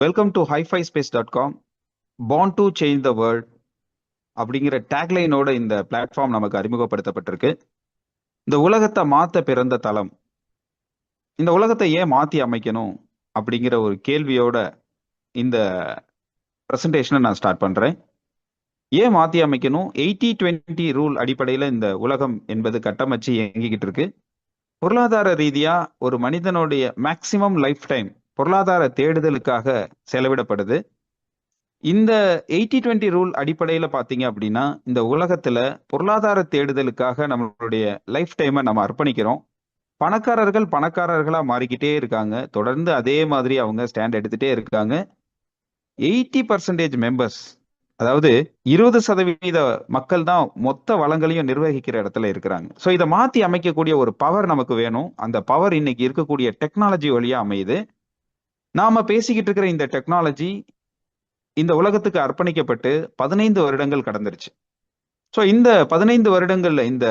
Welcome to HiFiSpace.com. Born to change the world அப்படிங்கிற டேக்லைனோட இந்த platform நமக்கு அறிமுகப்படுத்தப்பட்டிருக்கு. இந்த உலகத்தை மாத்த பிறந்த தளம். இந்த உலகத்தை ஏன் மாத்தி அமைக்கணும் அப்படிங்கிற ஒரு கேள்வியோட இந்த பிரசன்டேஷனை நான் ஸ்டார்ட் பண்றேன். ஏன் மாத்தி அமைக்கணும்? 80-20 ரூல் அடிப்படையில் இந்த உலகம் என்பது கட்டமைச்சு இயங்கிக்கிட்டு இருக்கு. பொருளாதார ரீதியா ஒரு மனிதனுடைய மேக்சிமம் லைஃப் டைம் பொருளாதார தேடுதலுக்காக செலவிடப்படுது. இந்த 80-20 ரூல் அடிப்படையில பாத்தீங்க அப்படின்னா இந்த உலகத்துல பொருளாதார தேடுதலுக்காக நம்மளுடைய லைஃப் டைமை நம்ம அர்ப்பணிக்கிறோம். பணக்காரர்களா மாறிக்கிட்டே இருக்காங்க. தொடர்ந்து அதே மாதிரி அவங்க ஸ்டாண்ட் எடுத்துட்டே இருக்காங்க. 80% மெம்பர்ஸ், அதாவது 20% மக்கள் தான் மொத்த வளங்களையும் நிர்வகிக்கிற இடத்துல இருக்கிறாங்க. ஸோ இதை மாத்தி அமைக்கக்கூடிய ஒரு பவர் நமக்கு வேணும். அந்த பவர் இன்னைக்கு இருக்கக்கூடிய டெக்னாலஜி வழியா அமையுது. நாம பேசிக்கிட்டு இருக்கிற இந்த டெக்னாலஜி இந்த உலகத்துக்கு அர்ப்பணிக்கப்பட்டு 15 வருடங்கள் கடந்துருச்சு. ஸோ இந்த 15 வருடங்கள்ல இந்த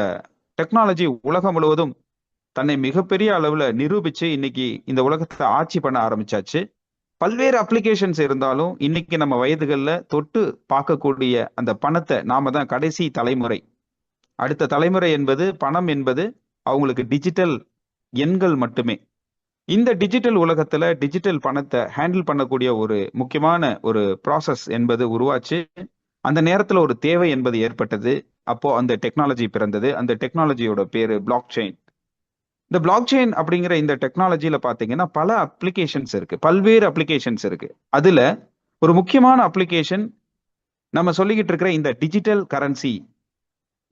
டெக்னாலஜி உலகம் முழுவதும் தன்னை மிகப்பெரிய அளவுல நிரூபிச்சு இன்னைக்கு இந்த உலகத்தை ஆட்சி பண்ண ஆரம்பிச்சாச்சு. பல்வேறு அப்ளிகேஷன்ஸ் இருந்தாலும் இன்னைக்கு நம்ம வயதுகள்ல தொட்டு பார்க்கக்கூடிய அந்த பணத்தை நாம தான் கடைசி தலைமுறை. அடுத்த தலைமுறை என்பது பணம் என்பது அவங்களுக்கு டிஜிட்டல் எண்கள் மட்டுமே. இந்த டிஜிட்டல் உலகத்துல டிஜிட்டல் பணத்தை ஹேண்டில் பண்ணக்கூடிய ஒரு முக்கியமான ஒரு ப்ராசஸ் என்பது உருவாச்சு. அந்த நேரத்துல ஒரு தேவை என்பது ஏற்பட்டது. அப்போ அந்த டெக்னாலஜி பிறந்தது. அந்த டெக்னாலஜியோட பேரு பிளாக் செயின். இந்த பிளாக் செயின் அப்படிங்கிற இந்த டெக்னாலஜியில பாத்தீங்கன்னா பல அப்ளிகேஷன்ஸ் இருக்கு, பல்வேறு அப்ளிகேஷன்ஸ் இருக்கு. அதுல ஒரு முக்கியமான அப்ளிகேஷன் நம்ம சொல்லிக்கிட்டு இருக்கிற இந்த டிஜிட்டல் கரன்சி.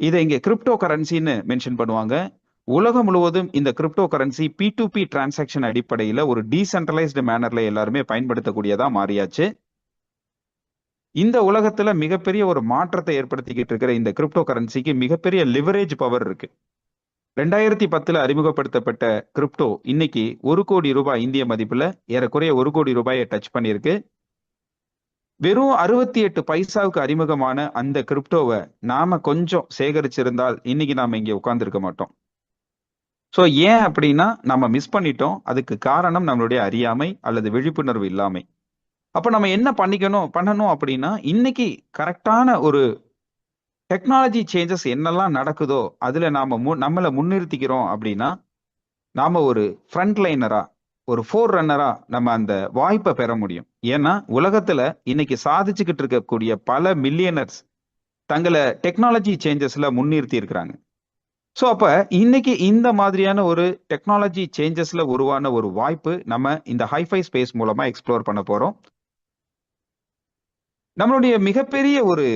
இதை இங்க கிரிப்டோ கரன்சின்னு மென்ஷன் பண்ணுவாங்க. உலகம் முழுவதும் இந்த கிரிப்டோ கரன்சி P2P டிரான்சாக்ஷன் அடிப்படையில ஒரு டீசென்ட்ரலைஸ்டு மேனர்ல எல்லாருமே பயன்படுத்தக்கூடியதா மாறியாச்சு. இந்த உலகத்துல மிகப்பெரிய ஒரு மாற்றத்தை ஏற்படுத்திக்கிட்டு இருக்கிற இந்த கிரிப்டோ கரன்சிக்கு மிகப்பெரிய லிவரேஜ் பவர் இருக்கு. 2010 அறிமுகப்படுத்தப்பட்ட கிரிப்டோ இன்னைக்கு 1 கோடி ரூபாய் இந்திய மதிப்புல ஏறக்குறைய 1 கோடி ரூபாயை டச் பண்ணியிருக்கு. வெறும் 68 பைசாவுக்கு அறிமுகமான அந்த கிரிப்டோவை நாம கொஞ்சம் சேகரிச்சிருந்தால் இன்னைக்கு நாம இங்க உட்கார்ந்துருக்க மாட்டோம். ஸோ ஏன் அப்படின்னா நம்ம மிஸ் பண்ணிட்டோம். அதுக்கு காரணம் நம்மளுடைய அறியாமை அல்லது விழிப்புணர்வு இல்லாமை. அப்ப நம்ம என்ன பண்ணணும் அப்படின்னா இன்னைக்கு கரெக்டான ஒரு டெக்னாலஜி சேஞ்சஸ் என்னெல்லாம் நடக்குதோ அதுல நாம நம்மளை முன்னிறுத்திக்கிறோம் அப்படின்னா நாம ஒரு ஃப்ரண்ட் லைனரா, ஒரு ஃபோர் ரன்னரா நம்ம அந்த வாய்ப்பை பெற முடியும். ஏன்னா உலகத்துல இன்னைக்கு சாதிச்சுக்கிட்டு இருக்கக்கூடிய பல மில்லியனர்ஸ் தங்களை டெக்னாலஜி சேஞ்சஸ்ல முன்னிறுத்தி இருக்கிறாங்க. ஸோ அப்ப இன்னைக்கு இந்த மாதிரியான ஒரு டெக்னாலஜி சேஞ்சஸ்ல உருவான ஒரு வாய்ப்பு நம்ம இந்த ஹைஃபை ஸ்பேஸ் மூலமா எக்ஸ்ப்ளோர் பண்ண போறோம். நம்மளுடைய மிகப்பெரிய ஒரு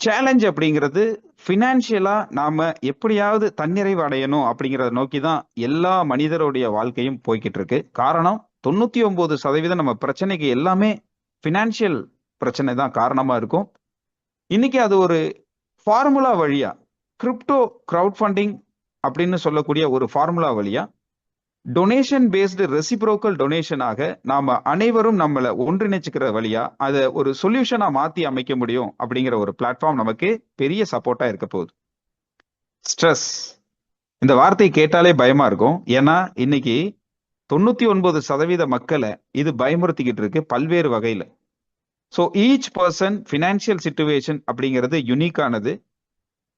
சேலஞ்ச் அப்படிங்கிறது ஃபினான்ஷியலா நாம எப்படியாவது தன்னிறைவு அடையணும் அப்படிங்கிறத நோக்கி தான் எல்லா மனிதருடைய வாழ்க்கையும் போய்கிட்டு இருக்கு. காரணம் 99% நம்ம பிரச்சனைக்கு எல்லாமே ஃபினான்ஷியல் பிரச்சனை தான் காரணமா இருக்கும். இன்னைக்கு அது ஒரு ஃபார்முலா வழியா, கிரிப்டோ கிரவுட் ஃபண்டிங் அப்படின்னு சொல்லக்கூடிய ஒரு ஃபார்முலா வழியா டொனேஷன் பேஸ்டு ரெசிப்ரோக்கல் டொனேஷனாக நாம அனைவரும் நம்மளை ஒன்றிணைச்சுக்கிற வழியா அதை ஒரு சொல்யூஷனா மாத்தி அமைக்க முடியும் அப்படிங்கிற ஒரு பிளாட்ஃபார்ம் நமக்கு பெரிய சப்போர்ட்டா இருக்க போகுது. ஸ்ட்ரெஸ், இந்த வார்த்தை கேட்டாலே பயமா இருக்கும். ஏன்னா இன்னைக்கு 99% மக்களை இது பயமுறுத்திக்கிட்டு இருக்கு பல்வேறு வகையில. So each person financial situation அப்படிங்கிறது யுனிக்கானது.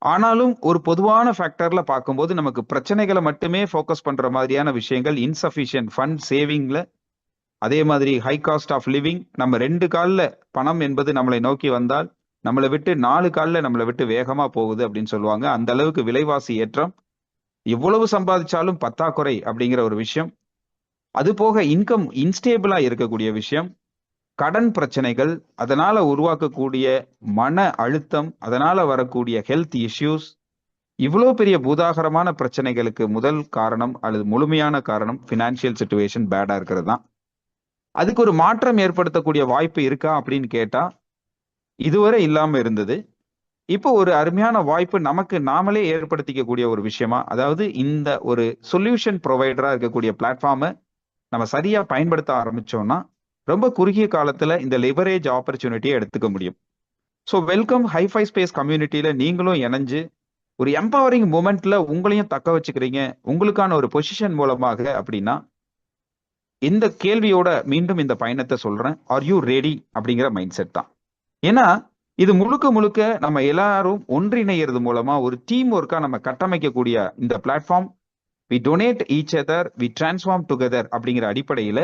ஆனாலும் ஒரு பொதுவான ஃபேக்டர்ல பார்க்கும்போது நமக்கு பிரச்சனைகளை மட்டுமே ஃபோக்கஸ் பண்ற மாதிரியான விஷயங்கள், இன்சஃபிஷியன்ட் ஃபண்ட் சேவிங்ல, அதே மாதிரி ஹை காஸ்ட் ஆஃப் லிவிங். நம்ம 2 கால்ல பணம் என்பது நம்மளை நோக்கி வந்தால் நம்மளை விட்டு 4 கால்ல நம்மளை விட்டு வேகமா போகுது அப்படின்னு சொல்லுவாங்க. அந்த அளவுக்கு விலைவாசி ஏற்றம், எவ்வளவு சம்பாதிச்சாலும் பத்தாக்குறை அப்படிங்கிற ஒரு விஷயம், அது போக இன்கம் இன்ஸ்டேபிளா இருக்கக்கூடிய விஷயம், கடன் பிரச்சனைகள், அதனால உருவாக்கக்கூடிய மன அழுத்தம், அதனால வரக்கூடிய ஹெல்த் இஷ்யூஸ், இவ்வளவு பெரிய பூதாகரமான பிரச்சனைகளுக்கு முதல் காரணம் அல்லது முழுமையான காரணம் ஃபினான்ஷியல் சிச்சுவேஷன் பேடா இருக்கிறது தான். அதுக்கு ஒரு மாற்றம் ஏற்படுத்தக்கூடிய வாய்ப்பு இருக்கா அப்படின்னு கேட்டா இதுவரை இல்லாம இருந்தது. இப்போ ஒரு அருமையான வாய்ப்பு நமக்கு நாமளே ஏற்படுத்திக்கக்கூடிய ஒரு விஷயமா, அதாவது இந்த ஒரு சொல்யூஷன் ப்ரொவைடரா இருக்கக்கூடிய பிளாட்ஃபார்மை நம்ம சரியா பயன்படுத்த ஆரம்பிச்சோம்னா ரொம்ப குறுகிய காலத்துல இந்த லிவரேஜ் ஆப்பர்ச்சுனிட்டியை எடுத்துக்க முடியும். ஸோ வெல்கம் ஹைஃபை ஸ்பேஸ் கம்யூனிட்டியில நீங்களும் இணைஞ்சு ஒரு எம்பவரிங் மூமெண்ட்ல உங்களையும் தக்க வச்சுக்கிறீங்க உங்களுக்கான ஒரு பொசிஷன் மூலமாக அப்படின்னா இந்த கேள்வியோட மீண்டும் இந்த பயணத்தை சொல்றேன். ஆர் யூ ரெடி அப்படிங்கிற மைண்ட் செட் தான். ஏன்னா இது முழுக்க முழுக்க நம்ம எல்லாரும் ஒன்றிணைகிறது மூலமா ஒரு டீம் ஒர்க்கா நம்ம கட்டமைக்கக்கூடிய இந்த platform we donate each other we transform together அப்படிங்கிற அடிப்படையில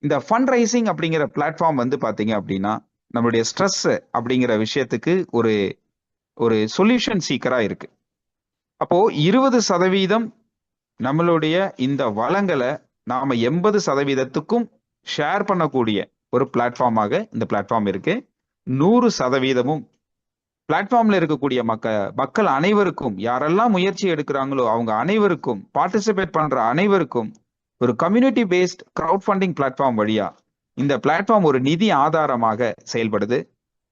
இந்த ஃபண்ட் ரைசிங் அப்படிங்கிற பிளாட்ஃபார்ம் வந்து பாத்தீங்க அப்படின்னா நம்மளுடைய ஸ்ட்ரெஸ் அப்படிங்கிற விஷயத்துக்கு ஒரு ஒரு சொல்யூஷன் சீக்கரா இருக்கு. அப்போ 20% நம்மளுடைய இந்த வளங்களை நாம 80%க்கும் ஷேர் பண்ணக்கூடிய ஒரு பிளாட்ஃபார்மாக இந்த பிளாட்ஃபார்ம் இருக்கு. 100% பிளாட்ஃபார்ம்ல இருக்கக்கூடிய மக்கள் அனைவருக்கும், யாரெல்லாம் முயற்சி எடுக்கிறாங்களோ அவங்க அனைவருக்கும், பார்ட்டிசிபேட் பண்ற அனைவருக்கும் ஒரு community based crowdfunding platform வழியா இந்த பிளாட்ஃபார்ம் ஒரு நிதி ஆதாரமாக செயல்படுது.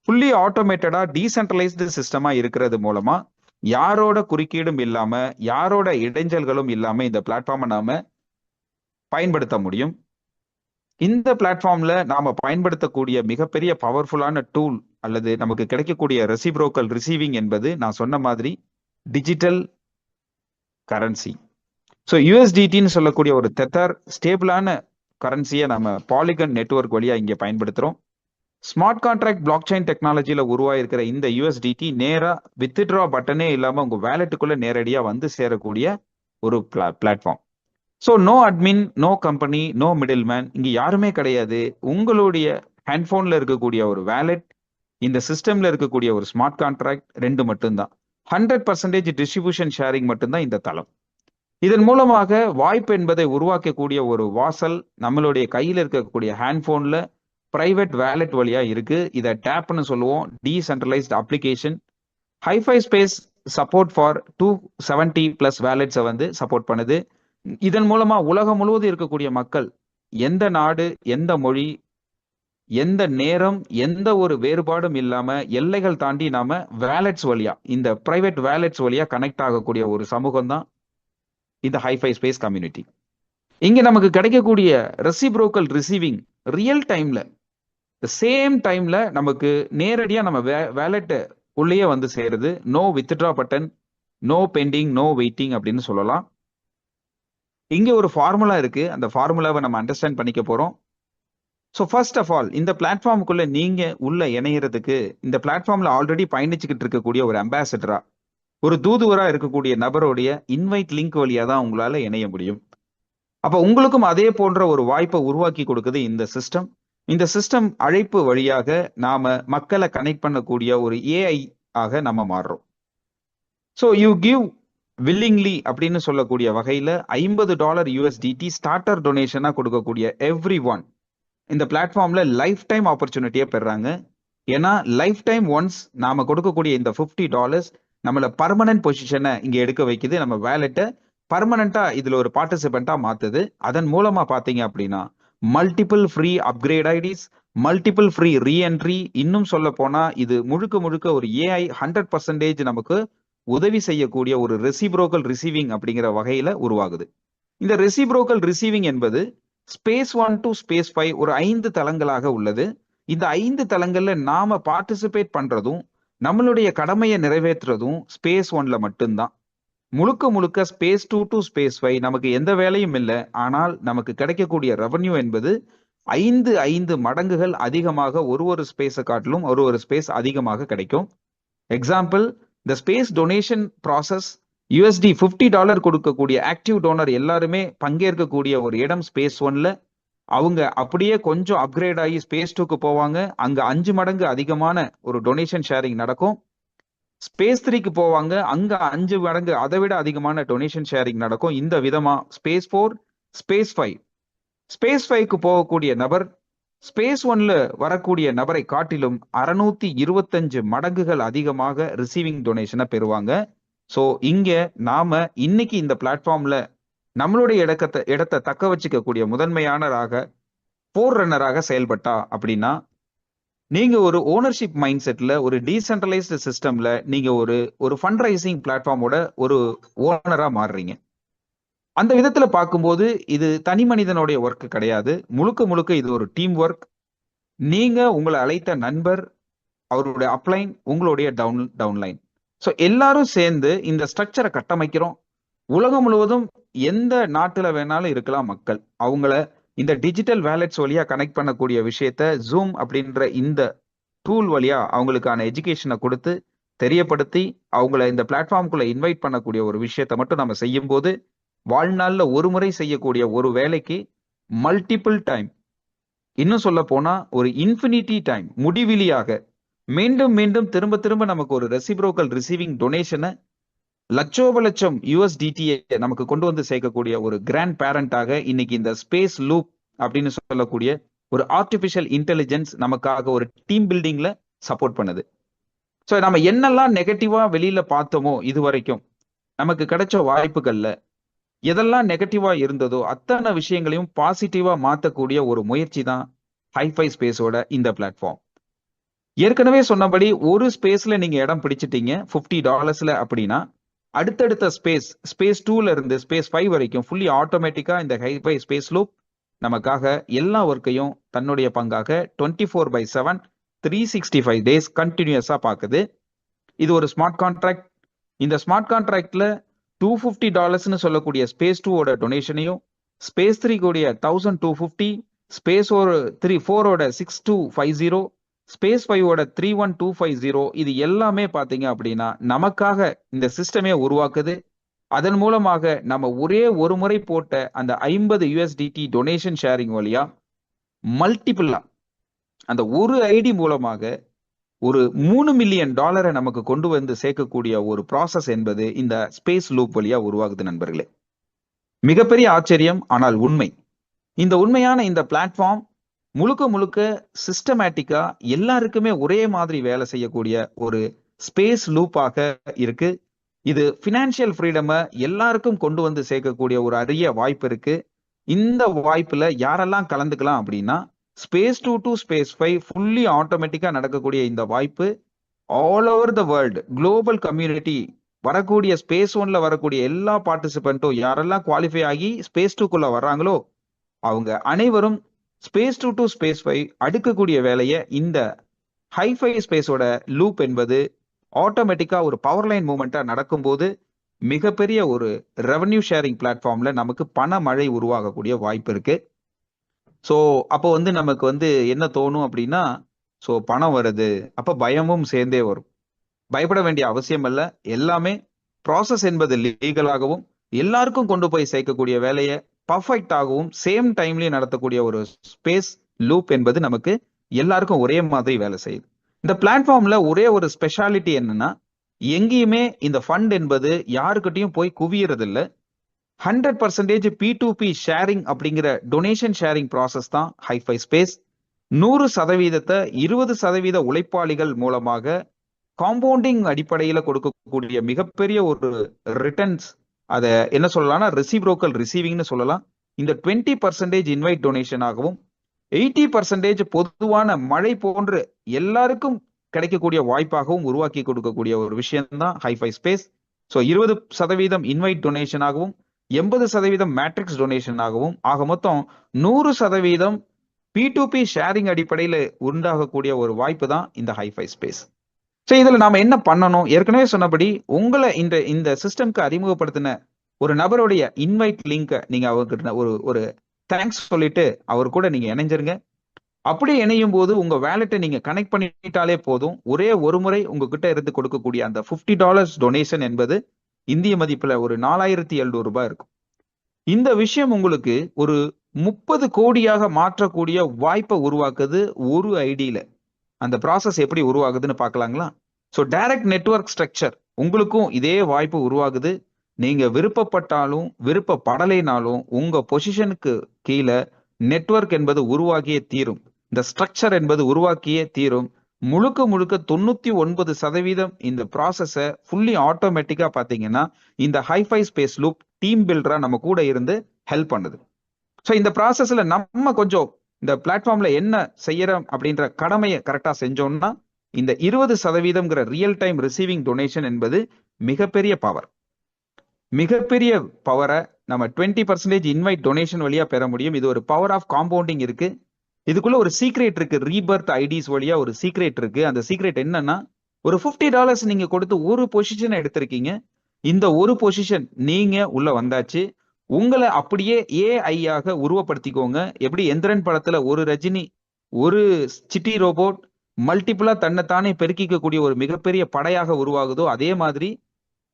ஃபுல்லி ஆட்டோமேட்டடா டீசென்ட்ரலைஸ்டு சிஸ்டமா இருக்கிறது மூலமா யாரோட குறுக்கீடும் இல்லாம, யாரோட இடைஞ்சல்களும் இல்லாம இந்த பிளாட்ஃபார்மை நாம பயன்படுத்த முடியும். இந்த பிளாட்ஃபார்ம்ல நாம பயன்படுத்தக்கூடிய மிகப்பெரிய பவர்ஃபுல்லான டூல் அல்லது நமக்கு கிடைக்கக்கூடிய ரெசிப்ரோக்கல் ரிசீவிங் என்பது நான் சொன்ன மாதிரி டிஜிட்டல் கரன்சி. ஸோ யூஎஸ்டிடின்னு சொல்லக்கூடிய ஒரு தெத்தர் ஸ்டேபிளான கரன்சியை நம்ம பாலிகன் நெட்வொர்க் வழியா இங்க பயன்படுத்துறோம். ஸ்மார்ட் கான்ட்ராக்ட் பிளாக் செயின் டெக்னாலஜியில உருவாயிருக்கிற இந்த யூஎஸ்டிடி நேரா வித்ட்ரா பட்டனே இல்லாம உங்க வேலெட்டுக்குள்ள நேரடியா வந்து சேரக்கூடிய ஒரு platform. So no admin, no company, no middleman, இங்க யாருமே கிடையாது. உங்களுடைய ஹேண்ட்போன்ல இருக்கக்கூடிய ஒரு வேலெட், இந்த சிஸ்டம்ல இருக்கக்கூடிய ஒரு ஸ்மார்ட் கான்ட்ராக்ட், 2 மட்டும்தான். 100% டிஸ்ட்ரிபியூஷன் ஷேரிங் மட்டும்தான் இந்த தளம். இதன் மூலமாக வாய்ப்பு என்பதை உருவாக்கக்கூடிய ஒரு வாசல் நம்மளுடைய கையில் இருக்கக்கூடிய ஹேண்ட்போன்ல பிரைவேட் வேலெட் வழியா இருக்கு. இதை டேப்னு சொல்லுவோம். Decentralised application hifi space support for 270+ வேலெட்ஸை வந்து சப்போர்ட் பண்ணுது. இதன் மூலமா உலகம் முழுவதும் இருக்கக்கூடிய மக்கள் எந்த நாடு, எந்த மொழி, எந்த நேரம், எந்த ஒரு வேறுபாடும் இல்லாம எல்லைகள் தாண்டி நாம வேலெட்ஸ் வழியா, இந்த பிரைவேட் வேலெட்ஸ் வழியா கனெக்ட் ஆகக்கூடிய ஒரு சமூகம் தான் இந்த ஹைஃபை ஸ்பேஸ் கம்யூனிட்டி. இங்க நமக்கு கிடைக்கக்கூடிய ரெசிப்ரோக்கல் ரிசீவிங் ரியல் டைம்ல, சேம் டைம்ல நமக்கு நேரடியா நம்ம வேலெட் உள்ளேயே வந்து சேருது. No withdraw button, no pending, no waiting அப்படின்னு சொல்லலாம். இங்க ஒரு ஃபார்முலா இருக்கு. அந்த ஃபார்முலாவை நம்ம அண்டர்ஸ்டாண்ட் பண்ணிக்க போறோம். ஸோ ஃபர்ஸ்ட் ஆஃப் ஆல் இந்த பிளாட்ஃபார்முக்குள்ள நீங்க உள்ள இணையறதுக்கு இந்த பிளாட்ஃபார்ம்ல ஆல்ரெடி பயணிச்சுக்கிட்டு இருக்கக்கூடிய ஒரு அம்பாசிடரா, ஒரு தூதுவரா இருக்கக்கூடிய நபருடைய இன்வைட் லிங்க் வழியா தான் உங்களால இணைய முடியும். அப்ப உங்களுக்கும் அதே போன்ற ஒரு வாய்ப்பை உருவாக்கி கொடுக்குது இந்த சிஸ்டம். இந்த சிஸ்டம் அழைப்பு வழியாக நாம மக்களை கனெக்ட் பண்ணக்கூடிய ஒரு ஏஐ ஆக நம்ம மாறுறோம். ஸோ யூ கிவ் வில்லிங்லி அப்படின்னு சொல்லக்கூடிய வகையில $50 யூஎஸ்டிடி ஸ்டார்டர் டொனேஷனா கொடுக்கக்கூடிய எவ்ரி ஒன் இந்த பிளாட்ஃபார்ம்ல லைஃப் டைம் ஆப்பர்ச்சுனிட்டியை பெறாங்க. ஏன்னா லைஃப் டைம் ஒன்ஸ் நாம கொடுக்கக்கூடிய இந்த $50 நம்மள பர்மனன்ட் பொசிஷனை இங்க எடுக்க வைக்குது. நம்ம வேலெட்டை பர்மனண்டா இதுல ஒரு பார்ட்டிசிபெண்டா மாத்துது. அதன் மூலமா பாத்தீங்க அப்படின்னா multiple free upgrade IDs, multiple free reentry, இன்னும் சொல்ல போனா இது முழுக்க முழுக்க ஒரு ஏஐ 100% நமக்கு உதவி செய்யக்கூடிய ஒரு ரெசிப்ரோக்கல் ரிசீவிங் அப்படிங்கிற வகையில உருவாகுது. இந்த ரெசிப்ரோக்கல் ரிசீவிங் என்பது ஸ்பேஸ் 1 to ஸ்பேஸ் 5 ஒரு 5 தளங்களாக உள்ளது. இந்த 5 தளங்கள்ல நாம பார்ட்டிசிபேட் பண்றதும் நம்மளுடைய கடமையை நிறைவேற்றுறதும் ஸ்பேஸ் 1ல மட்டும்தான். முழுக்க முழுக்க ஸ்பேஸ் 2 to ஸ்பேஸ் 5 நமக்கு எந்த வேலையும் இல்லை. ஆனால் நமக்கு கிடைக்கக்கூடிய ரெவன்யூ என்பது 5 மடங்குகள் அதிகமாக ஒரு ஸ்பேஸை காட்டிலும் ஒரு ஸ்பேஸ் அதிகமாக கிடைக்கும். எக்ஸாம்பிள், இந்த ஸ்பேஸ் டொனேஷன் ப்ராசஸ் USD $50 கொடுக்கக்கூடிய ஆக்டிவ் டோனர் எல்லாருமே பங்கேற்கக்கூடிய ஒரு இடம் ஸ்பேஸ் 1ல. அவங்க அப்படியே கொஞ்சம் அப்கிரேட் ஆகி ஸ்பேஸ் 2க்கு போவாங்க. அங்க 5 மடங்கு அதிகமான ஒரு டொனேஷன் ஷேரிங் நடக்கும். ஸ்பேஸ் 3க்கு போவாங்க. அங்க 5 மடங்கு அதை விட அதிகமான டொனேஷன் ஷேரிங் நடக்கும். இந்த விதமா ஸ்பேஸ் 4, ஸ்பேஸ் 5, ஸ்பேஸ் 5க்கு போகக்கூடிய நபர் ஸ்பேஸ் 1ல வரக்கூடிய நபரை காட்டிலும் 625 மடங்குகள் அதிகமாக ரிசீவிங் டொனேஷனை பெறுவாங்க. ஸோ இங்க நாம இன்னைக்கு இந்த பிளாட்ஃபார்ம்ல நம்மளுடைய இடத்தை தக்க வச்சுக்கக்கூடிய முதன்மையானராக போர் ரன்னராக செயல்பட்டா அப்படின்னா நீங்க ஒரு ஓனர்ஷிப் மைண்ட் செட்ல ஒரு டீசென்ட்ரலைஸ்டு சிஸ்டம்ல நீங்க ஒரு ஃபண்ட் ரைசிங் பிளாட்ஃபார்மோட ஒரு ஓனரா மாறுறீங்க. அந்த விதத்துல பார்க்கும்போது இது தனி மனிதனுடைய ஒர்க் கிடையாது. முழுக்க முழுக்க இது ஒரு டீம் ஒர்க். நீங்க உங்களை அழைத்த நண்பர், அவருடைய அப்லைன், உங்களுடைய டவுன்லைன், ஸோ எல்லாரும் சேர்ந்து இந்த ஸ்ட்ரக்சரை கட்டமைக்கிறோம். உலகம் முழுவதும் எந்த நாட்டுல வேணாலும் இருக்கலாம் மக்கள். அவங்கள இந்த டிஜிட்டல் வேலெட்ஸ் வழியா கனெக்ட் பண்ணக்கூடிய விஷயத்த ஜூம் அப்படின்ற இந்த டூல் வழியா அவங்களுக்கான எஜுகேஷனை கொடுத்து தெரியப்படுத்தி அவங்கள இந்த பிளாட்ஃபார்முக்குள்ள இன்வைட் பண்ணக்கூடிய ஒரு விஷயத்த மட்டும் நம்ம செய்யும்போது வாழ்நாள்ல ஒரு முறை செய்யக்கூடிய ஒரு வேலைக்கு மல்டிபிள் டைம், இன்னும் சொல்ல போனா ஒரு இன்ஃபினிட்டி டைம், முடிவிலியாக மீண்டும் மீண்டும் திரும்ப திரும்ப நமக்கு ஒரு ரெசிப்ரோக்கல் ரிசீவிங் டொனேஷனை லட்சோப லட்சம் யூஎஸ்டிடியை நமக்கு கொண்டு வந்து சேர்க்கக்கூடிய ஒரு கிராண்ட் பேரண்டாக இன்னைக்கு இந்த ஸ்பேஸ் லூப் அப்படின்னு சொல்லக்கூடிய ஒரு ஆர்டிபிஷியல் இன்டெலிஜென்ஸ் நமக்காக ஒரு டீம் பில்டிங்ல சப்போர்ட் பண்ணுது. ஸோ நம்ம என்னெல்லாம் நெகட்டிவா வெளியில பார்த்தோமோ இது வரைக்கும் நமக்கு கிடைச்ச வாய்ப்புகள்ல எதெல்லாம் நெகட்டிவா இருந்ததோ அத்தனை விஷயங்களையும் பாசிட்டிவா மாத்தக்கூடிய ஒரு முயற்சி தான் ஹைஃபை ஸ்பேஸோட இந்த பிளாட்ஃபார்ம். ஏற்கனவே சொன்னபடி ஒரு ஸ்பேஸ்ல நீங்க இடம் பிடிச்சிட்டீங்க $50 அப்படின்னா அடுத்தடுத்த ஸ்பேஸ் 2ல இருந்து ஸ்பேஸ் 5 வரைக்கும் ஃபுல்லி ஆட்டோமேட்டிக்கா இந்த ஹைஃபை ஸ்பேஸ் லூப் நமக்காக எல்லா ஒர்க்கையும் தன்னுடைய பங்காக 24/7 365 டேஸ் கண்டினியூஸா பாக்குது. இது ஒரு ஸ்மார்ட் கான்ட்ராக்ட். இந்த ஸ்மார்ட் கான்ட்ராக்ட்ல $250 சொல்லக்கூடிய ஸ்பேஸ் 2ஓட டொனேஷனையும், ஸ்பேஸ் 3 கூடிய 1250, ஸ்பேஸ் 4ஓட 6250, ஸ்பேஸ் 5ஓட 31250, இது எல்லாமே பாத்தீங்க அப்படின்னா நமக்காக இந்த சிஸ்டமே உருவாக்குது. அதன் மூலமாக நம்ம ஒரே ஒரு முறை போட்ட அந்த 50 USDT டொனேஷன் ஷேரிங் வழியா மல்டிபிளா அந்த ஒரு ஐடி மூலமாக ஒரு $3 மில்லியன் நமக்கு கொண்டு வந்து சேர்க்கக்கூடிய ஒரு ப்ராசஸ் என்பது இந்த ஸ்பேஸ் லூப் வழியா உருவாகுது நண்பர்களே. மிகப்பெரிய ஆச்சரியம், ஆனால் உண்மை. இந்த உண்மையான இந்த பிளாட்ஃபார்ம் முழுக்க முழுக்க சிஸ்டமேட்டிக்கா எல்லாருக்குமே ஒரே மாதிரி வேலை செய்யக்கூடிய ஒரு ஸ்பேஸ் லூப்பாக இருக்கு. இது பினான்சியல் ஃப்ரீடமை எல்லாருக்கும் கொண்டு வந்து சேர்க்கக்கூடிய ஒரு அரிய வாய்ப்பு இருக்கு. இந்த வாய்ப்புல யாரெல்லாம் கலந்துக்கலாம் அப்படின்னா ஸ்பேஸ் 2 டு ஸ்பேஸ் 5 ஃபுல்லி ஆட்டோமேட்டிக்கா நடக்கக்கூடிய இந்த வாய்ப்பு all over the world global community வரக்கூடிய ஸ்பேஸ் 1ல வரக்கூடிய எல்லா பார்ட்டிசிபென்ட்டும் யாரெல்லாம் குவாலிஃபை ஆகி ஸ்பேஸ் 2க்குள்ள வர்றாங்களோ அவங்க அனைவரும் ஸ்பேஸ் 2 டு ஸ்பேஸ் 5 அடுக்கக்கூடிய வேலையை இந்த ஹைஃபை ஸ்பேஸோட லூப் என்பது ஆட்டோமேட்டிக்கா ஒரு பவர் லைன் மூவ்மெண்டா நடக்கும்போது மிகப்பெரிய ஒரு ரெவன்யூ ஷேரிங் பிளாட்ஃபார்ம்ல நமக்கு பண மழை உருவாகக்கூடிய வாய்ப்பு இருக்கு. ஸோ அப்போ நமக்கு என்ன தோணும் அப்படின்னா, ஸோ பணம் வருது, அப்ப பயமும் சேர்ந்தே வரும். பயப்பட வேண்டிய அவசியம் அல்ல. எல்லாமே ப்ராசஸ் என்பது லீகலாகவும் எல்லாருக்கும் கொண்டு போய் சேர்க்கக்கூடிய வேலையை பர்ஃபெக்டாகவும் சேம் டைம்லயும் நடத்தக்கூடிய ஒரு ஸ்பேஸ் லூப் என்பது நமக்கு எல்லாருக்கும் ஒரே மாதிரி வேலை செய்யுது. இந்த பிளாட்ஃபார்ம்ல ஒரே ஒரு ஸ்பெஷாலிட்டி என்னன்னா, எங்கேயுமே இந்த ஃபண்ட் என்பது யாருக்கிட்டையும் போய் குவியறது இல்லை. 100% P2P ஷேரிங் அப்படிங்கிற டொனேஷன் ஷேரிங் ப்ராசஸ் தான் ஹைஃபை ஸ்பேஸ். 100% 20% உழைப்பாளிகள் மூலமாக காம்பவுண்டிங் அடிப்படையில கொடுக்கக்கூடிய மிகப்பெரிய ஒரு ரிட்டர்ன்ஸ், அதை என்ன சொல்லலாம்னா ரெசிப்ரோக்கல் ரிசீவிங்னு சொல்லலாம். இந்த 20% இன்வைட் டொனேஷன் ஆகவும் 80% பொதுவான மழை போன்று எல்லாருக்கும் கிடைக்கக்கூடிய வாய்ப்பாகவும் உருவாக்கி கொடுக்கக்கூடிய ஒரு விஷயம் தான் hifi space. So 20% invite donation ஆகவும் 80% மேட்ரிக்ஸ் டொனேஷன் ஆகவும் ஆக மொத்தம் 100% P2P ஷேரிங் அடிப்படையில் உண்டாகக்கூடிய ஒரு வாய்ப்பு தான் இந்த ஹைஃபை ஸ்பேஸ். ஸோ இதுல நாம என்ன பண்ணணும்? ஏற்கனவே சொன்னபடி உங்களை இந்த சிஸ்டம்க்கு அறிமுகப்படுத்தின ஒரு நபருடைய இன்வைட் லிங்கை நீங்க அவர்கிட்ட ஒரு தேங்க்ஸ் சொல்லிட்டு அவர் கூட நீங்க இணைஞ்சிருங்க. அப்படி இணையும் போது உங்க வேலெட்டை நீங்க கனெக்ட் பண்ணிட்டாலே போதும். ஒரே ஒரு முறை உங்ககிட்ட இருந்து கொடுக்கக்கூடிய அந்த $50 டொனேஷன் என்பது இந்திய மதிப்புல ஒரு 4700 ரூபாய் இருக்கும். இந்த விஷயம் உங்களுக்கு ஒரு 30 கோடியாக மாற்றக்கூடிய வாய்ப்பை உருவாக்குது ஒரு ஐடியில. அந்த ப்ராசஸ் எப்படி உருவாகுதுன்னு பார்க்கலாங்களா? ஸோ டைரக்ட் நெட்வொர்க் ஸ்ட்ரக்சர் உங்களுக்கும் இதே வாய்ப்பு உருவாகுது. நீங்க விருப்பப்பட்டாலும் விருப்பப்படலைனாலும் உங்க பொசிஷனுக்கு கீழே நெட்வொர்க் என்பது உருவாகியே தீரும். இந்த ஸ்ட்ரக்சர் என்பது உருவாக்கியே தீரும். முழுக்க 99% இந்த ப்ராசஸை ஃபுல்லி ஆட்டோமேட்டிக்கா பாத்தீங்கன்னா இந்த ஹைஃபை ஸ்பேஸ் லூப் டீம் பில்டரா நம்ம கூட இருந்து ஹெல்ப் பண்ணுது. ஸோ இந்த ப்ராசஸ்ல நம்ம கொஞ்சம் இந்த பிளாட்ஃபார்ம்ல என்ன செய்யறோம் அப்படின்ற கடமையை கரெக்டா செஞ்சோம்னா இந்த 20%ங்கிற ரியல் டைம் ரிசீவிங் டொனேஷன் என்பது மிகப்பெரிய பவரை நம்ம 20% இன்வைட் டொனேஷன் வழியா பெற முடியும். இது ஒரு பவர் ஆஃப் காம்பவுண்டிங் இருக்கு. இதுக்குள்ள ஒரு சீக்ரெட் இருக்கு. ரீபர்த் ஐடிஸ் வழியா ஒரு சீக்ரெட் இருக்கு. அந்த சீக்ரெட் என்னன்னா, ஒரு $50 நீங்க கொடுத்து ஒரு பொசிஷன் எடுத்திருக்கீங்க. இந்த ஒரு பொசிஷன் நீங்க உள்ள வந்தாச்சு. உங்களை அப்படியே ஏஐயாக உருவப்படுத்திக்கோங்க. எப்படி எந்திரன் படத்துல ஒரு ரஜினி, ஒரு சிட்டி ரோபோட் மல்டிபிளா தன்னைத்தானே பெருக்கிக்கக்கூடிய ஒரு மிகப்பெரிய படையாக உருவாகுதோ, அதே மாதிரி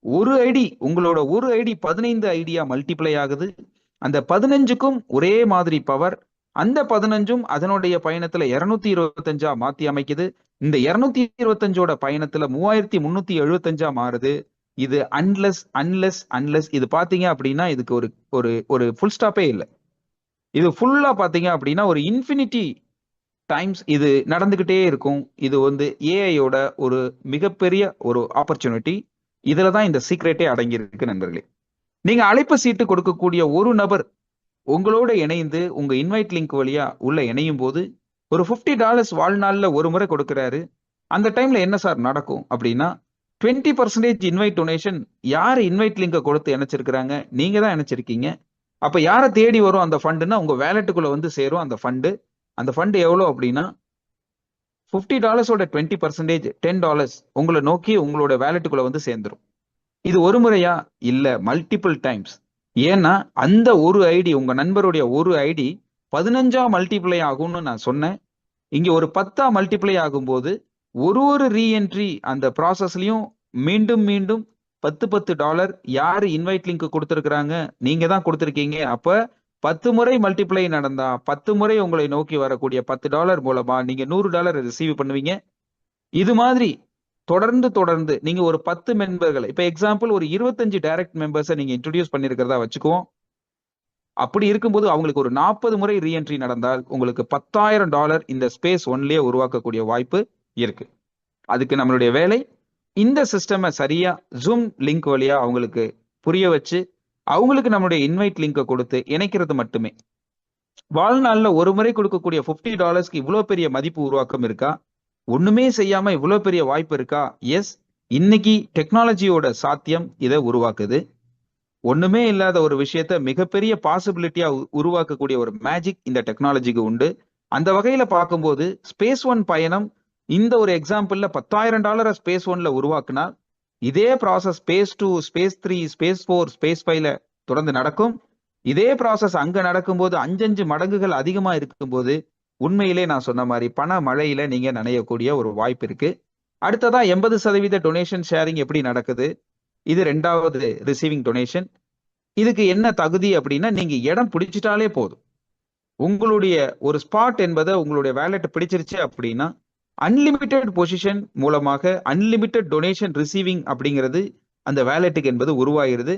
ஒரு ஐடி, உங்களோட ஒரு ஐடி 15 ஐடியா மல்டிப்ளை ஆகுது. அந்த 15க்கும் ஒரே மாதிரி பவர். அந்த 15ம் அதனுடைய பயணத்துல 225 மாத்தி அமைக்குது. இந்த 225ஓட பயணத்துல 3375 மாறுது. இது அன்லெஸ் இது பாத்தீங்க அப்படின்னா இதுக்கு ஒரு ஒரு ஒரு ஃபுல் ஸ்டாப்பே இல்லை. இது ஃபுல்லா பாத்தீங்க அப்படின்னா ஒரு இன்ஃபினிட்டி டைம்ஸ் இது நடந்துகிட்டே இருக்கும். இது வந்து ஏஐயோட ஒரு மிகப்பெரிய ஒரு ஆப்பர்ச்சுனிட்டி. இதுலதான் இந்த சீக்ரெட்டே அடங்கி இருக்கு நண்பர்களே. நீங்க அழைப்பு சீட்டு கொடுக்கக்கூடிய ஒரு நபர் உங்களோட இணைந்து உங்க இன்வைட் லிங்க் வழியா உள்ள இணையும் போது ஒரு $50 வாழ்நாள்ல ஒரு முறை கொடுக்கிறாரு. அந்த டைம்ல என்ன சார் நடக்கும் அப்படின்னா 20% இன்வைட் டொனேஷன் யார் இன்வைட் லிங்கை கொடுத்து இணைச்சிருக்கிறாங்க? நீங்க தான் இணைச்சிருக்கீங்க. அப்ப யாரை தேடி வரும் அந்த ஃபண்டுன்னா உங்க வேலெட்டுக்குள்ள வந்து சேரும் அந்த ஃபண்டு. அந்த ஃபண்டு எவ்வளோ அப்படின்னா $50ஓட 20% $10 உங்களை நோக்கி உங்களோட வேலெட்டுக்குள்ள வந்து சேர்ந்துரும். இது ஒரு முறையா? இல்ல, மல்டிபிள் டைம்ஸ். ஏன்னா அந்த ஒரு ஐடி, உங்க நண்பருடைய ஒரு ஐடி 15 மல்டிப்ளை ஆகும்னு நான் சொன்னேன். இங்க ஒரு 10 மல்டிப்ளை ஆகும்போது ஒரு ரீஎன்ட்ரி அந்த ப்ராசஸ்லயும் மீண்டும் மீண்டும் $10 யாரு இன்வைட் லிங்க் கொடுத்திருக்கிறாங்க? நீங்க தான் கொடுத்திருக்கீங்க. அப்ப 10 முறை மல்டிப்ளை நடந்தா 10 முறை உங்களை நோக்கி வரக்கூடிய $10 மூலமா நீங்க $100 ரிசீவ் பண்ணுவீங்க. இது மாதிரி தொடர்ந்து நீங்க ஒரு 10 மெம்பர்களை, இப்ப எக்ஸாம்பிள் ஒரு 25 டைரக்ட் மெம்பர்ஸை நீங்க இன்ட்ரோடியூஸ் பண்ணிருக்கிறதா வச்சுக்குவோம். அப்படி இருக்கும்போது அவங்களுக்கு ஒரு 40 முறை ரீஎன்ட்ரி நடந்தால் உங்களுக்கு $10,000 இந்த ஸ்பேஸ் ஒன்லயே உருவாக்கக்கூடிய வாய்ப்பு இருக்கு. அதுக்கு நம்மளுடைய வேலை இந்த சிஸ்டமை சரியா ஜூம் லிங்க் வழியா அவங்களுக்கு புரிய வச்சு அவங்களுக்கு நம்மளுடைய இன்வைட் லிங்கை கொடுத்து இணைக்கிறது மட்டுமே. வாழ்நாள்ல ஒரு முறை கொடுக்கக்கூடிய $50க்கு இவ்வளவு பெரிய மதிப்பு உருவாக்கம் இருக்கா? ஒண்ணுமே செய்யாம இவ்வளவு பெரிய வாய்ப்பு இருக்கா? எஸ், இன்னைக்கு டெக்னாலஜியோட சாத்தியம் இதை உருவாக்குது. ஒண்ணுமே இல்லாத ஒரு விஷயத்த மிகப்பெரிய பாசிபிலிட்டியா உருவாக்கக்கூடிய ஒரு மேஜிக் இந்த டெக்னாலஜிக்கு உண்டு. அந்த வகையில பார்க்கும்போது ஸ்பேஸ் ஒன் பயணம் இந்த ஒரு எக்ஸாம்பிள்ல $10,000 ஸ்பேஸ் ஒன்ல உருவாக்குனா இதே process space 2, space 3, space 4, space 5ல தொடர்ந்து நடக்கும். இதே ப்ராசஸ் அங்க நடக்கும்போது 5 மடங்குகள் அதிகமா இருக்கும்போது உண்மையிலே நான் சொன்ன மாதிரி பண மழையில நீங்க நனையக்கூடிய ஒரு வாய்ப்பு இருக்கு. அடுத்ததா 80% டொனேஷன் ஷேரிங் எப்படி நடக்குது? இது 2வது ரிசீவிங் டொனேஷன். இதுக்கு என்ன தகுதி அப்படின்னா நீங்க இடம் பிடிச்சிட்டாலே போதும். உங்களுடைய ஒரு ஸ்பாட் என்பதை உங்களுடைய வேலெட் பிடிச்சிருச்சு அப்படின்னா அன்லிமிட்டெட் பொசிஷன் மூலமாக அன்லிமிட்டெட் டொனேஷன் ரிசீவிங் அப்படிங்கிறது அந்த வேலெட்டுக்கு என்பது உருவாகிறது.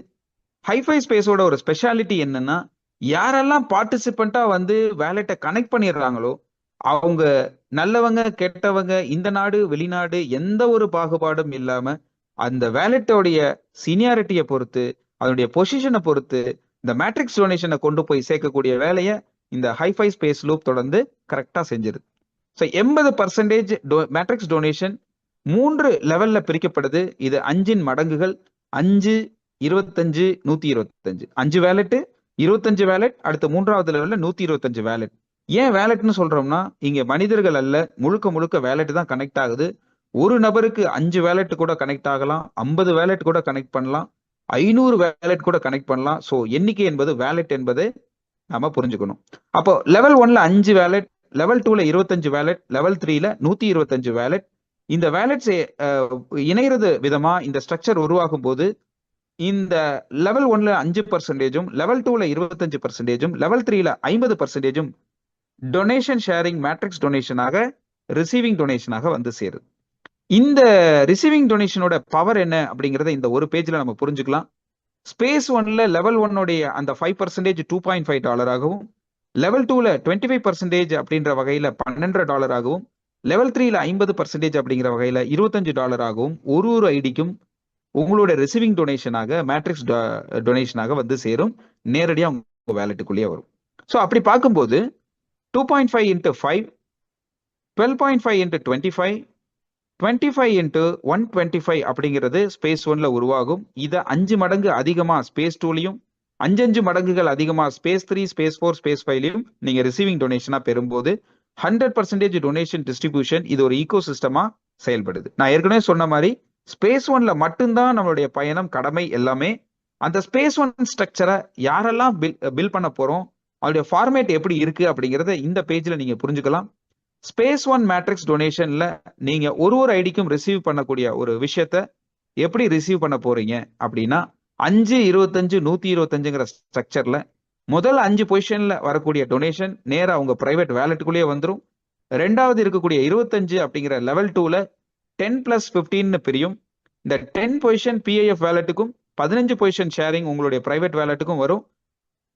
ஹைஃபை ஸ்பேஸோட ஒரு ஸ்பெஷாலிட்டி என்னன்னா யாரெல்லாம் பார்ட்டிசிபெண்டா வந்து வேலெட்டை கனெக்ட் பண்ணிடுறாங்களோ அவங்க நல்லவங்க கெட்டவங்க இந்த நாடு வெளிநாடு எந்த ஒரு பாகுபாடும் இல்லாம அந்த வேலெட்டோடைய சீனியாரிட்டியை பொறுத்து அதனுடைய பொசிஷனை பொறுத்து இந்த மேட்ரிக்ஸ் டொனேஷனை கொண்டு போய் சேர்க்கக்கூடிய வேலையை இந்த ஹைஃபை ஸ்பேஸ் லூப் தொடர்ந்து கரெக்டா செஞ்சிருது. ஸோ 80% மேட்ரிக்ஸ் டொனேஷன் 3 லெவல்ல பிரிக்கப்படுது. இது 5 மடங்குகள். 5, 25, 125. 5 வேலெட், 25 வேலெட், அடுத்த 3வது லெவல்ல 125 வேலெட். ஏன் வேலெட்னு சொல்றோம்னா இங்க மனிதர்கள் அல்ல, முழுக்க வேலெட் தான் கனெக்ட் ஆகுது. ஒரு நபருக்கு 5 வேலெட் கூட கனெக்ட் ஆகலாம், 50 வேலெட் கூட கனெக்ட் பண்ணலாம், 500 வேலெட் கூட கனெக்ட் பண்ணலாம். ஸோ எண்ணிக்கை என்பது வேலெட் என்பது நாம புரிஞ்சுக்கணும். அப்போ லெவல் 1ல 5 வேலெட், லெவல் 2ல 25 வேலெட், லெவல் 3ல 125 வேலெட். இந்த வேலெட்ஸ் இணைகிறது விதமா இந்த ஸ்ட்ரக்சர் உருவாகும் போது இந்த லெவல் 1ல 5%, லெவல் 2ல 25%, லெவல் 3ல 50% டொனேஷன் ஷேரிங் மேட்ரிக்ஸ் டொனேஷனாக ரிசீவிங் டொனேஷனாக வந்து சேருது. இந்த ரிசீவிங் டொனேஷனோட பவர் என்ன அப்படிங்கறத இந்த ஒரு பேஜ்ல நம்ம புரிஞ்சுக்கலாம். ஸ்பேஸ் 1ல லெவல் 1 அந்த 5% $2.5 ஆகவும், லெவல் 2ல 25% அப்படின்ற வகையில $12 ஆகவும், லெவல் 3ல 50% அப்படிங்கிற வகையில $25 ஆகவும் ஒரு ஐடிக்கும் உங்களோட ரிசீவிங் டொனேஷனாக மேட்ரிக்ஸ் டொனேஷனாக வந்து சேரும். நேரடியா உங்க வேலெட்டுக்குள்ளேயே வரும். ஸோ அப்படி பார்க்கும்போது 2.5 into 5, 12.5 into 25, 25 into 125 அப்படிங்கிறது ஸ்பேஸ் 1ல உருவாகும். இதை 5 மடங்கு அதிகமா ஸ்பேஸ் 2லையும் 5 மடங்குகள் அதிகமா ஸ்பேஸ் 3, ஸ்பேஸ் 4, ஸ்பேஸ் 5லையும் நீங்க ரிசீவிங் டொனேஷனா பெறும்போது 100% டொனேஷன் டிஸ்ட்ரிபியூஷன் இது ஒரு ஈகோ சிஸ்டமா செயல்படுது. நான் ஏற்கனவே சொன்ன மாதிரி ஸ்பேஸ் 1ல மட்டும்தான் நம்மளுடைய பயணம் கடமை எல்லாமே. அந்த ஸ்பேஸ் ஒன் ஸ்ட்ரக்சரை யாரெல்லாம் பில் பண்ண போறோம், அதோடைய ஃபார்மேட் எப்படி இருக்கு அப்படிங்கறத இந்த பேஜ்ல நீங்க புரிஞ்சுக்கலாம். ஸ்பேஸ் ஒன் மேட்ரிக்ஸ் டொனேஷன்ல நீங்க ஒரு ஐடிக்கும் ரிசீவ் பண்ணக்கூடிய ஒரு விஷயத்த எப்படி ரிசீவ் பண்ண போறீங்க அப்படின்னா 5, 25, 125ங்கிற ஸ்ட்ரக்சர்ல முதல் 5 பொசிஷன்ல வரக்கூடிய டொனேஷன் நேரா உங்க பிரைவேட் வேலெட்டுக்குள்ளேயே வந்துடும். ரெண்டாவது இருக்கக்கூடிய 25 அப்படிங்கிற லெவல் 2ல 10+15 பிரியும். இந்த 10 பொசிஷன் பிஐஎஃப் வேலெட்டுக்கும் 15 பொசிஷன் ஷேரிங் உங்களுடைய பிரைவேட் வேலெட்டுக்கும் வரும்.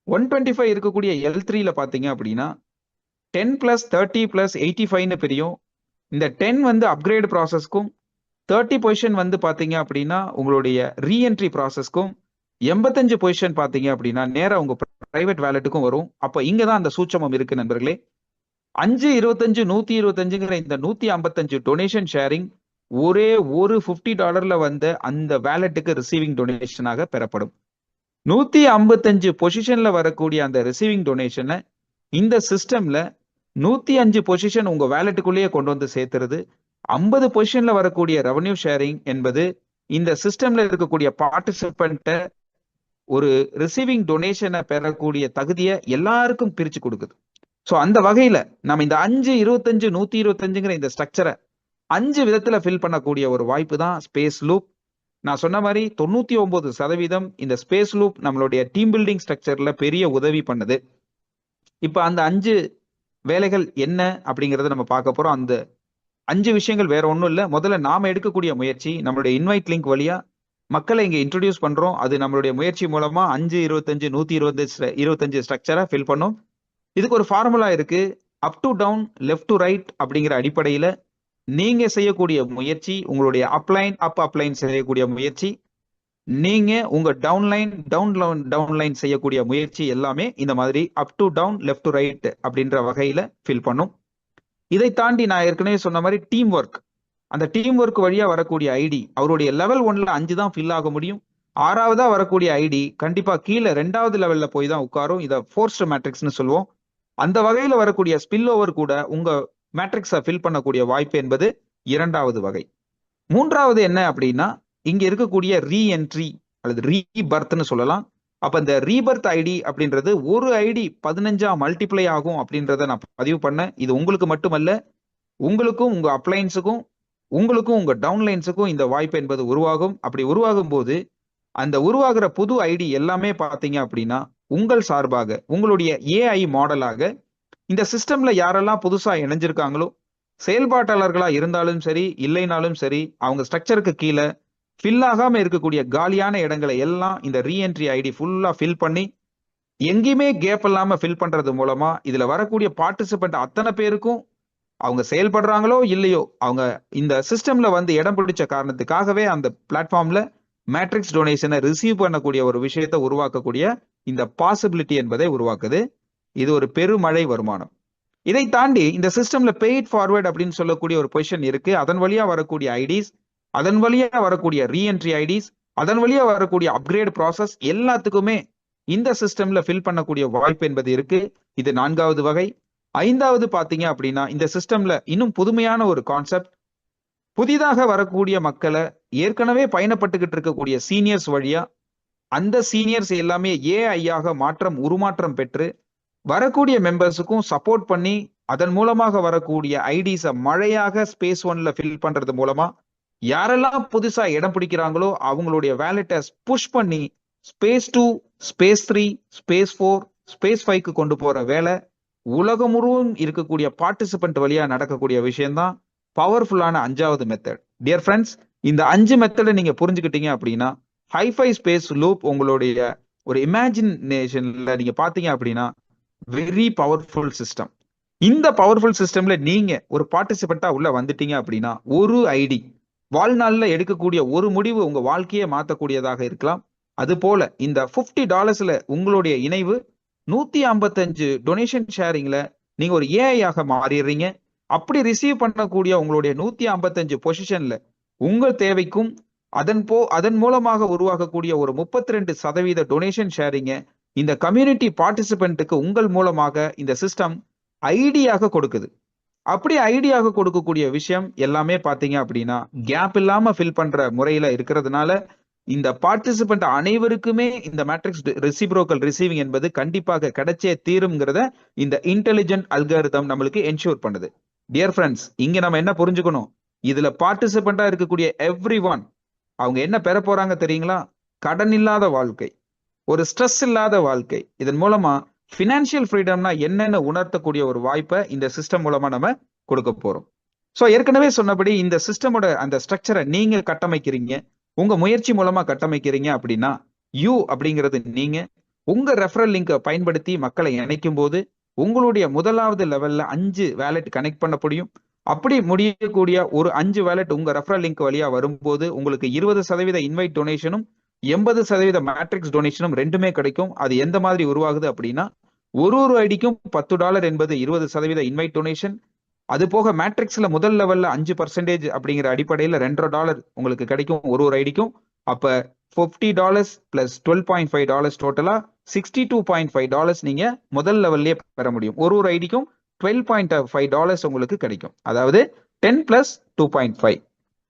125 இருக்கக்கூடிய L3ல பாத்தீங்க அப்படின்னா 10+30+85 பிரியும். இந்த 10 வந்து அப்கிரேட் ப்ராசஸ்க்கும் 30 பொசிஷன் வந்து பாத்தீங்க அப்படின்னா உங்களுடைய ரீஎன்ட்ரி ப்ராசஸ்க்கும் 85 பொசிஷன் பாத்தீங்க அப்படின்னா நேரா உங்க பிரைவேட் வேலெட்டுக்கும் வரும். அப்ப இங்கதான் அந்த சூட்சமம் இருக்கு நண்பர்களே. 5, 25, 125ங்கிற இந்த 155 டொனேஷன் ஷேரிங் ஒரே ஒரு $50 வந்த அந்த வேலெட்டுக்கு ரிசீவிங் டொனேஷனாக பெறப்படும். 155 பொசிஷன்ல வரக்கூடிய அந்த ரிசீவிங் டொனேஷனை இந்த சிஸ்டம்ல 105 பொசிஷன் உங்க வேலெட்டுக்குள்ளேயே கொண்டு வந்து சேர்த்துறது. 50 பொசிஷன்ல வரக்கூடிய ரெவன்யூ ஷேரிங் என்பது இந்த சிஸ்டம்ல இருக்கக்கூடிய பார்ட்டிசிபென்ட்டை ஒரு ரிசீவிங் டொனேஷனை பெறக்கூடிய தகுதியை எல்லாருக்கும் பிரிச்சு கொடுக்குது. ஸோ அந்த வகையில நம்ம இந்த 5, 25, 125ங்கிற இந்த ஸ்ட்ரக்சரை 5 விதத்துல ஃபில் பண்ணக்கூடிய ஒரு வாய்ப்பு தான் ஸ்பேஸ் லூப். நான் சொன்ன மாதிரி 99% இந்த ஸ்பேஸ் லூப் நம்மளுடைய டீம் பில்டிங் ஸ்ட்ரக்சர்ல பெரிய உதவி பண்ணுது. இப்ப அந்த 5 வேலைகள் என்ன அப்படிங்கறத நம்ம பார்க்க போறோம். அந்த 5 விஷயங்கள் வேற ஒன்றும் இல்லை. முதல்ல நாம எடுக்கக்கூடிய முயற்சி, நம்மளுடைய இன்வைட் லிங்க் வழியா மக்களை இங்க இன்ட்ரோடியூஸ் பண்றோம். அது நம்மளுடைய முயற்சி மூலமா 5, 25, 125 ஸ்ட்ரக்சரை ஃபில் பண்ணும். இதுக்கு ஒரு ஃபார்முலா இருக்கு. Up to down, left to right அப்படிங்கிற அடிப்படையில நீங்க செய்யக்கூடிய முயற்சி, உங்களுடைய அப்லைன் அப் அப்லைன் செய்யக்கூடிய முயற்சி, நீங்க உங்க டவுன்லைன் செய்யக்கூடிய முயற்சி எல்லாமே இந்த மாதிரி up to down, left to right அப்படின்ற வகையில ஃபில் பண்ணும். இதை தாண்டி நான் ஏற்கனவே சொன்ன மாதிரி டீம் ஒர்க், அந்த டீம் ஒர்க் வழியா வரக்கூடிய ஐடி அவருடைய லெவல் 1ல 5 தான் ஃபில் ஆக முடியும். 6வதா வரக்கூடிய ஐடி கண்டிப்பா கீழே 2வது லெவல்ல போய் தான் உட்காரும். இதை ஃபோர்ஸ்ட் மேட்ரிக்ஸ்னு சொல்லுவோம். அந்த வகையில வரக்கூடிய ஸ்பில் ஓவர் கூட உங்க மேட்ரிக்ஸை ஃபில் பண்ணக்கூடிய வாய்ப்பு என்பது 2வது வகை. 3வது என்ன அப்படின்னா இங்க இருக்கக்கூடிய ரீஎன்ட்ரி அல்லது ரீபர்த்னு சொல்லலாம். அப்ப இந்த ரீபர்த் ஐடி அப்படின்றது ஒரு ஐடி 15ஆ மல்டிப்ளை ஆகும் அப்படின்றத நான் பதிவு பண்ணேன். இது உங்களுக்கு மட்டுமல்ல, உங்களுக்கும் உங்க அப்ளைன்ஸுக்கும் உங்களுக்கும் உங்க டவுன்லைன்ஸுக்கும் இந்த வாய்ப்பு என்பது உருவாகும். அப்படி உருவாகும் போது அந்த உருவாகிற புது ஐடி எல்லாமே பாத்தீங்க அப்படின்னா உங்கள் சார்பாக உங்களுடைய ஏஐ மாடலாக இந்த சிஸ்டம்ல யாரெல்லாம் புதுசா இணைஞ்சிருக்காங்களோ, செயல்பாட்டாளர்களா இருந்தாலும் சரி இல்லைனாலும் சரி, அவங்க ஸ்ட்ரக்சருக்கு கீழே ஃபில் ஆகாம இருக்கக்கூடிய காலியான இடங்களை எல்லாம் இந்த ரீஎன்ட்ரி ஐடி ஃபுல்லா ஃபில் பண்ணி எங்கேயுமே கேப் இல்லாம ஃபில் பண்றது மூலமா இதுல வரக்கூடிய பார்ட்டிசிபென்ட் அத்தனை பேருக்கும் அவங்க செயல்படுறாங்களோ இல்லையோ, அவங்க இந்த சிஸ்டம்ல வந்து இடம் பிடிச்ச காரணத்துக்காகவே அந்த பிளாட்ஃபார்ம்ல மேட்ரிக்ஸ் டொனேஷனை ரிசீவ் பண்ணக்கூடிய ஒரு விஷயத்தை உருவாக்கக்கூடிய இந்த பாசிபிலிட்டி என்பதை உருவாக்குது. இது ஒரு பெருமழை வருமானம். இதை தாண்டி இந்த சிஸ்டம்ல பெய்ட் ஃபார்வர்ட் அப்படின்னு சொல்லக்கூடிய ஒரு பொசிஷன் இருக்கு. அதன் வழியா வரக்கூடிய ஐடிஸ், அதன் வழியா வரக்கூடிய ரீஎன்ட்ரி ஐடிஸ், அதன் வழியா வரக்கூடிய அப்கிரேட் ப்ராசஸ் எல்லாத்துக்குமே இந்த சிஸ்டம்ல ஃபில் பண்ணக்கூடிய வாய்ப்பு என்பது இருக்கு. இது 4வது வகை. 5வது பாத்தீங்க அப்படின்னா இந்த சிஸ்டம்ல இன்னும் புதுமையான ஒரு கான்செப்ட், புதிதாக வரக்கூடிய மக்களை ஏற்கனவே பயணப்பட்டுக்கிட்டு இருக்கக்கூடிய சீனியர்ஸ் வழியா அந்த சீனியர்ஸ் எல்லாமே ஏஐயாக உருமாற்றம் பெற்று வரக்கூடிய மெம்பர்ஸுக்கும் சப்போர்ட் பண்ணி அதன் மூலமாக வரக்கூடிய ஐடிஸை மழையாக ஸ்பேஸ் 1ல ஃபில் பண்றது மூலமா யாரெல்லாம் புதுசா இடம் பிடிக்கிறாங்களோ அவங்களுடைய வேலெட்டை புஷ் பண்ணி ஸ்பேஸ் 2, ஸ்பேஸ் 3, ஸ்பேஸ் 4, ஸ்பேஸ் 5க்கு கொண்டு போற வேலை உலகம் முழுவதும் இருக்கக்கூடிய பார்ட்டிசிபென்ட் வழியா நடக்கக்கூடிய விஷயம்தான் பவர்ஃபுல்லான 5வது மெத்தட். டியர் ஃப்ரெண்ட்ஸ், இந்த 5 மெத்தடை நீங்க புரிஞ்சுக்கிட்டீங்க அப்படின்னா ஹைஃபை ஸ்பேஸ் லூப் உங்களுடைய ஒரு இமேஜினேஷன்ல நீங்க பாத்தீங்க அப்படின்னா வெரி பவர்ஃபுல் சிஸ்டம். இந்த பவர்ஃபுல் சிஸ்டம்ல நீங்க ஒரு பார்ட்டிசிபென்ட்டா உள்ள வந்துட்டீங்க அப்படின்னா ஒரு ஐடி வாழ்நாள்ல எடுக்கக்கூடிய ஒரு முடிவு உங்க வாழ்க்கையை மாத்தக்கூடியதாக இருக்கலாம். அது போல இந்த $50ல உங்களுடைய இணைவு 155 டொனேஷன் ஷேரிங்ல நீங்க ஒரு ஏஐ ஆக மாறிடுறீங்க. அப்படி ரிசீவ் பண்ணக்கூடிய உங்களுடைய 155 பொசிஷன்ல உங்கள் தேவைக்கும் அதன் மூலமாக உருவாகக்கூடிய ஒரு 32% டொனேஷன் ஷேரிங்க இந்த கம்யூனிட்டி பார்ட்டிசிபென்ட்டுக்கு உங்கள் மூலமாக இந்த சிஸ்டம் ஐடியாக கொடுக்குது. அப்படி ஐடியாக கொடுக்கக்கூடிய விஷயம் எல்லாமே பாத்தீங்க அப்படின்னா கேப் இல்லாம ஃபில் பண்ற முறையில இருக்கிறதுனால இந்த பார்ட்டிசிபென்ட் அனைவருக்குமே இந்த மேட்ரிக்ஸ் ரெசிப்ரோக்கல் ரிசீவிங் என்பது கண்டிப்பாக கிடைச்சே தீரும்ங்கிறத இந்த இன்டெலிஜென்ட் அல்காரிதம் நம்மளுக்கு என்ஷூர் பண்ணுது. டியர் ஃப்ரெண்ட்ஸ், இங்க நம்ம என்ன புரிஞ்சுக்கணும், இதுல பார்ட்டிசிபெண்டா இருக்கக்கூடிய எவ்ரி ஒன் அவங்க என்ன பெற போறாங்க தெரியுங்களா? கடன் இல்லாத வாழ்க்கை, ஒரு ஸ்ட்ரெஸ் இல்லாத வாழ்க்கை. இதன் மூலமா பினான்சியல் ஃப்ரீடம்னா என்னன்னு உணர்த்தக்கூடிய ஒரு வாய்ப்பை இந்த சிஸ்டம் மூலமா நம்ம கொடுக்க போறோம். ஸோ ஏற்கனவே சொன்னபடி இந்த சிஸ்டமோட அந்த ஸ்ட்ரக்சரை நீங்க கட்டமைக்கிறீங்க, உங்க முயற்சி மூலமா கட்டமைக்கிறீங்க அப்படின்னா யூ அப்படிங்கிறது நீங்க உங்க ரெஃபரல் லிங்கை பயன்படுத்தி மக்களை இணைக்கும் போது உங்களுடைய முதலாவது லெவல்ல 5 வேலெட் கனெக்ட் பண்ண முடியும். அப்படி முடியக்கூடிய ஒரு 5 வேலெட் உங்க ரெஃபரல் லிங்க் வழியா வரும்போது உங்களுக்கு 20% இன்வைட் டொனேஷனும் 80% மேட்ரிக்ஸ் டொனேஷனும் ரெண்டுமே கிடைக்கும். அது எந்த மாதிரி உருவாகுது அப்படின்னா, ஒரு ஐடிக்கும் $10 என்பது 20% இன்வைட் டொனேஷன். அது போக மேட்ரிக்ஸ்ல முதல் லெவல்ல 5% அப்படிங்கிற அடிப்படையில் $2.5 உங்களுக்கு கிடைக்கும் ஒரு ஐடிக்கும். அப்ப $50 பிளஸ் $12.5 டோட்டலா $62.5 நீங்க முதல் லெவல்லயே பெற முடியும். ஒரு ஐடிக்கும் $12.5 உங்களுக்கு கிடைக்கும். அதாவது 10 பிளஸ் 2.5.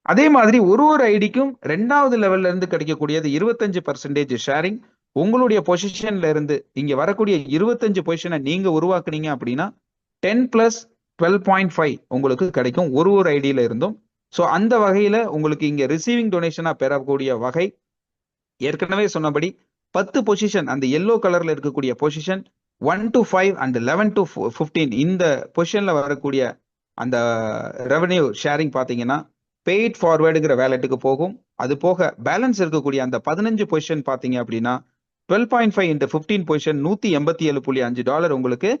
அதே மாதிரி ஒரு ஐடிக்கும் 2வது லெவல்ல இருந்து கிடைக்கக்கூடியது 25% ஷேரிங். உங்களுடைய பொசிஷன்ல இருந்து இங்க வரக்கூடிய 25 பொசிஷனை நீங்க உருவாக்குனீங்க அப்படின்னா 10 பிளஸ் 12.5 உங்களுக்கு கிடைக்கும் ஒரு ஐடியில இருந்தும். ஸோ அந்த வகையில உங்களுக்கு இங்க ரிசீவிங் டொனேஷனா பெறக்கூடிய வகை ஏற்கனவே சொன்னபடி 10 பொசிஷன், அந்த எல்லோ கலர்ல இருக்கக்கூடிய பொசிஷன் 1 to 5 அண்ட் 11 to 15 இந்த பொசிஷன்ல வரக்கூடிய அந்த ரெவன்யூ ஷேரிங் பாத்தீங்கன்னா பெய்ட் ஃபார்வேர்டுங்கிற வேலெட்டுக்கு போகும். அது போக பேலன்ஸ் இருக்கக்கூடிய அந்த 15 பொசிஷன் பாத்தீங்க அப்படின்னா 12.5 into 15 பொசிஷன் $187.5 உங்களுக்கு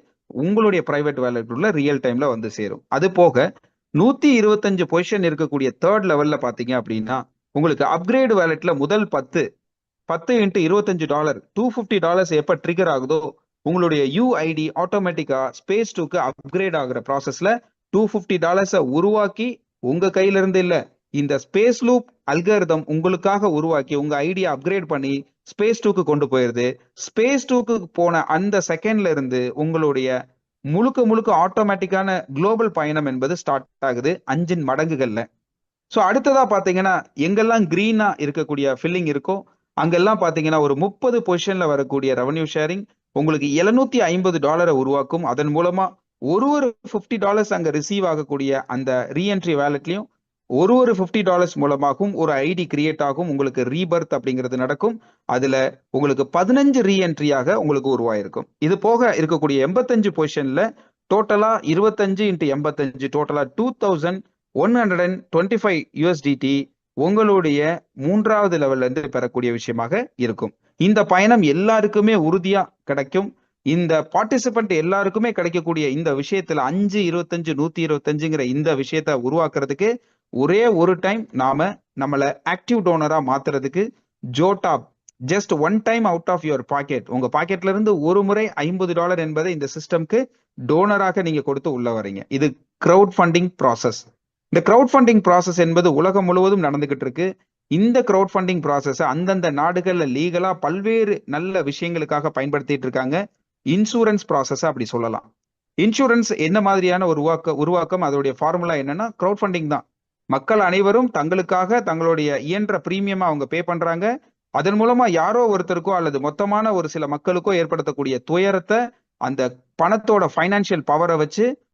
உங்களுடைய பிரைவேட் வேலெட் உள்ள ரியல் டைம்ல வந்து சேரும். அது போக 125 பொசிஷன் இருக்கக்கூடிய தேர்ட் லெவல்ல பாத்தீங்க அப்படின்னா உங்களுக்கு அப்கிரேட் வேலெட்ல முதல் 10 into $25 $250 எப்ப ட்ரிகர் ஆகுதோ உங்களுடைய யூஐடி ஆட்டோமேட்டிக்கா ஸ்பேஸ் 2க்கு அப்கிரேட் ஆகுற ப்ராசஸ்ல $250 உருவாக்கி உங்க கையில இருந்து இல்ல, இந்த ஸ்பேஸ் லூப் அல்காரிதம் உங்களுக்காக உருவாக்கி உங்க ஐடியா அப்கிரேட் பண்ணி ஸ்பேஸ் 2க்கு கொண்டு போயிருது. ஸ்பேஸ் 2க்கு போன அந்த செகண்ட்ல இருந்து உங்களுடைய முழுக்க ஆட்டோமேட்டிக்கான குளோபல் பயணம் என்பது ஸ்டார்ட் ஆகுது 5 மடங்குகள்ல. ஸோ அடுத்ததா பாத்தீங்கன்னா எங்கெல்லாம் கிரீனா இருக்கக்கூடிய ஃபில்லிங் இருக்கோ அங்கெல்லாம் பாத்தீங்கன்னா ஒரு 30 பொசிஷன்ல வரக்கூடிய ரெவன்யூ ஷேரிங் உங்களுக்கு $750 உருவாக்கும். அதன் மூலமா ஒரு $50 அங்க ரிசீவ் ஆகக்கூடிய அந்த ரீஎன்ட்ரி வேலெட்லயும் ஒரு $50 மூலமாகவும் ஒரு ஐடி கிரியேட் ஆகும். உங்களுக்கு ரீபர்த் அப்படிங்கிறது நடக்கும். அதுல உங்களுக்கு 15 ரீஎன்ட்ரியாக உங்களுக்கு உருவாயிருக்கும். இது போக இருக்கக்கூடிய 85 பொசிஷன்ல டோட்டலா 25 into 85 டோட்டலா 2125 USDT உங்களுடைய 3வது லெவல்ல இருந்து பெறக்கூடிய விஷயமாக இருக்கும். இந்த பயணம் எல்லாருக்குமே உறுதியா கிடைக்கும். இந்த பார்ட்டிசிபென்ட் எல்லாருக்குமே கிடைக்கக்கூடிய இந்த விஷயத்துல 5, 25, 125ங்கிற இந்த விஷயத்த உருவாக்குறதுக்கு ஒரே ஒரு டைம் நம்மள ஆக்டிவ் டோனரா மாத்துறதுக்கு ஜோடாப் just one time out of your pocket, உங்க பாக்கெட்ல இருந்து ஒரு முறை $50 என்பதை இந்த சிஸ்டம்க்கு டோனராக நீங்க கொடுத்து உள்ள வரீங்க. இது கிரவுட் ஃபண்டிங் ப்ராசஸ். இந்த கிரவுட் ஃபண்டிங் ப்ராசஸ் என்பது உலகம் முழுவதும் நடந்துகிட்டு இருக்கு. இந்த கிரவுட் ஃபண்டிங் ப்ராசஸ் அந்தந்த நாடுகள்ல லீகலா பல்வேறு நல்ல விஷயங்களுக்காக பயன்படுத்திட்டு இருக்காங்க. இன்சூரன்ஸ் ப்ராசஸ் அப்படி சொல்லலாம். இன்சூரன்ஸ் என்ன மாதிரியான ஒரு உருவாக்கம் அதோடைய ஃபார்முலா என்னன்னா கிரவுட் ஃபண்டிங் தான். மக்கள் அனைவரும் தங்களுக்காக தங்களுடைய இயன்ற பிரீமியம் அவங்க பே பண்றாங்க. அதன் மூலமா யாரோ ஒருத்தருக்கோ அல்லது மொத்தமான ஒரு சில மக்களுக்கோ ஏற்படுத்தக்கூடிய துயரத்தை அந்த பணத்தோட ஃபைனான்சியல் பவரை வச்சு